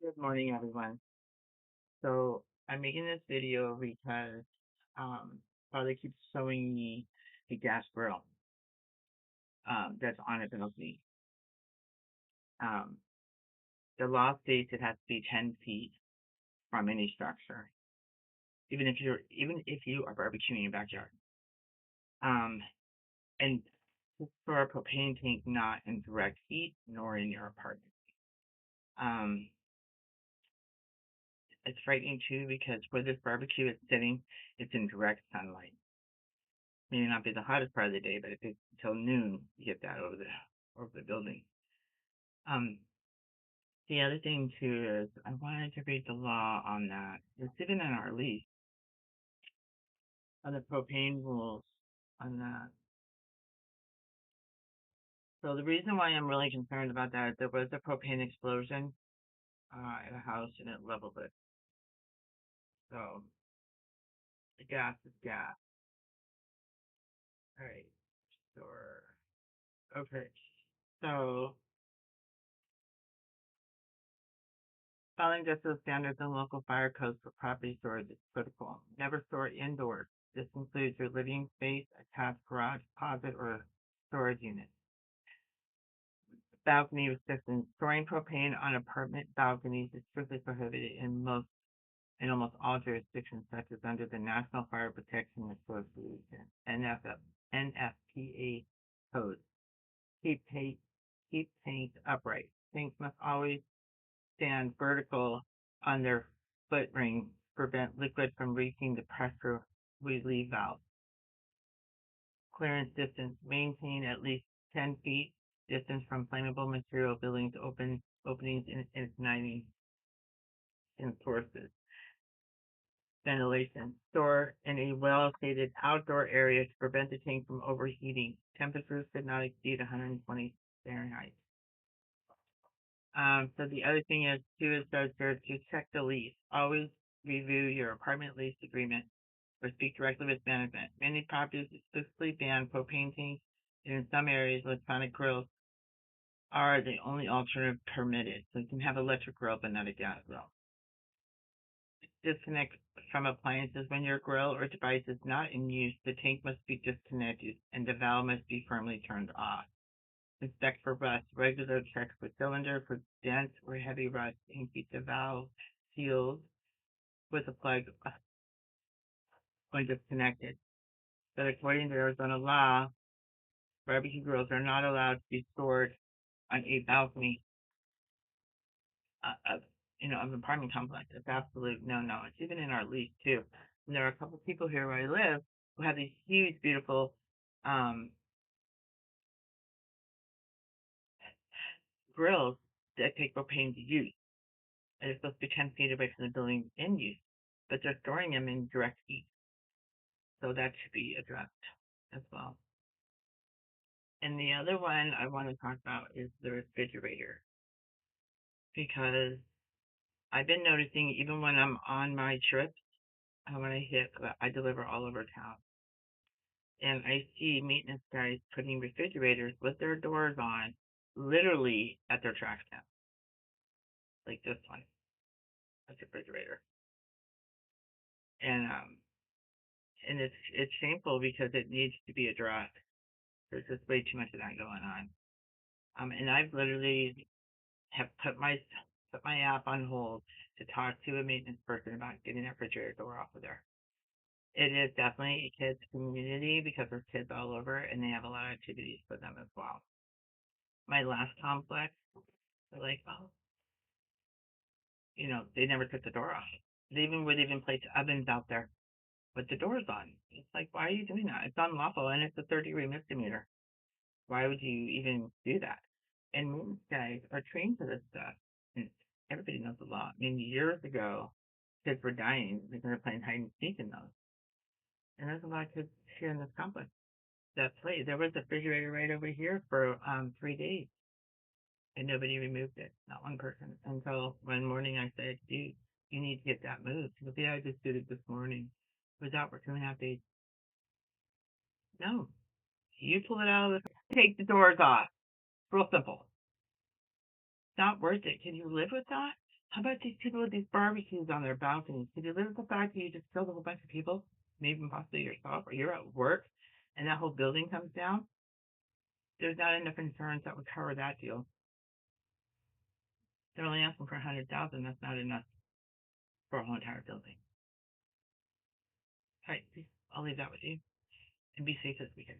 Good morning, everyone. So I'm making this video because father keeps showing me a gas grill that's on a balcony. Um, the law states it has to be 10 feet from any structure, even if you are barbecuing in your backyard. Um, and for a propane tank, not in direct heat nor in your apartment. Um, it's frightening too because where this barbecue is sitting, it's in direct sunlight. Maybe not be the hottest part of the day, but if it's until noon, you get that over the building. Um, the other thing too is I wanted to read the law on that. It's even in our lease on the propane rules on that. So the reason why I'm really concerned about that is there was a propane explosion at a house and it leveled it. So the gas is gas. All right, sure. Okay, so following justice standards and local fire codes for property storage is critical. Never store indoors. This includes your living space, attached garage, closet, or storage unit. Balcony restrictions. Storing propane on apartment balconies is strictly prohibited in almost all jurisdictions, such as under the National Fire Protection Association (NFPA) code. Keep tanks upright. Tanks must always stand vertical on their foot rings to prevent liquid from reaching the pressure relief valve. Clearance distance. Maintain at least 10 feet distance from flammable material buildings, openings, and igniting sources. Ventilation. Store in a well-shaded outdoor area to prevent the tank from overheating. Temperatures should not exceed 120 Fahrenheit. So the other thing is too is to check the lease. Always review your apartment lease agreement or speak directly with management. Many properties explicitly ban propane tanks, and in some areas, electronic grills are the only alternative permitted. So you can have electric grill, but not a gas grill. Disconnect from appliances. When your grill or device is not in use, the tank must be disconnected and the valve must be firmly turned off. Inspect for rust. Regular checks for cylinder for dense or heavy rust and keep the valve sealed with a plug when disconnected. But according to Arizona law, barbecue grills are not allowed to be stored on a balcony of of an apartment complex. It's absolute no. It's even in our lease too. And there are a couple of people here where I live who have these huge, beautiful um, grills that take propane to use. And it's supposed to be 10 feet away from the building in use, but they're storing them in direct heat. So that should be addressed as well. And the other one I want to talk about is the refrigerator, because I've been noticing even when I'm on my trips, when I deliver all over town, and I see maintenance guys putting refrigerators with their doors on, literally at their trash can, like this one, that's a refrigerator, and it's shameful because it needs to be addressed. There's just way too much of that going on. And I've literally have put my app on hold to talk to a maintenance person about getting that refrigerator door off of there. It is definitely a kids community because there's kids all over and they have a lot of activities for them as well. My last complex, they're like, oh, they never took the door off. They would even place ovens out there with the doors on. It's like, why are you doing that? It's unlawful and it's a third-degree misdemeanor. Why would you even do that? And maintenance guys are trained for this stuff. And everybody knows the law. I mean, years ago, kids were dying because they were playing hide and seek in those. And there's a lot of kids here in this complex that play. There was a refrigerator right over here for 3 days, and nobody removed it. Not one person. Until one morning I said, dude, you need to get that moved. He goes, yeah, I just did it this morning. It was out for 2.5 days. No. You pull it out of the take the doors off. Real simple. It's not worth it. Can you live with that? How about these people with these barbecues on their balconies? Could you live with the fact that you just killed a whole bunch of people, maybe possibly yourself, or you're at work and that whole building comes down? There's not enough insurance that would cover that deal. They're only asking for 100,000. That's not enough for a whole entire building. All right, I'll leave that with you, and be safe this weekend.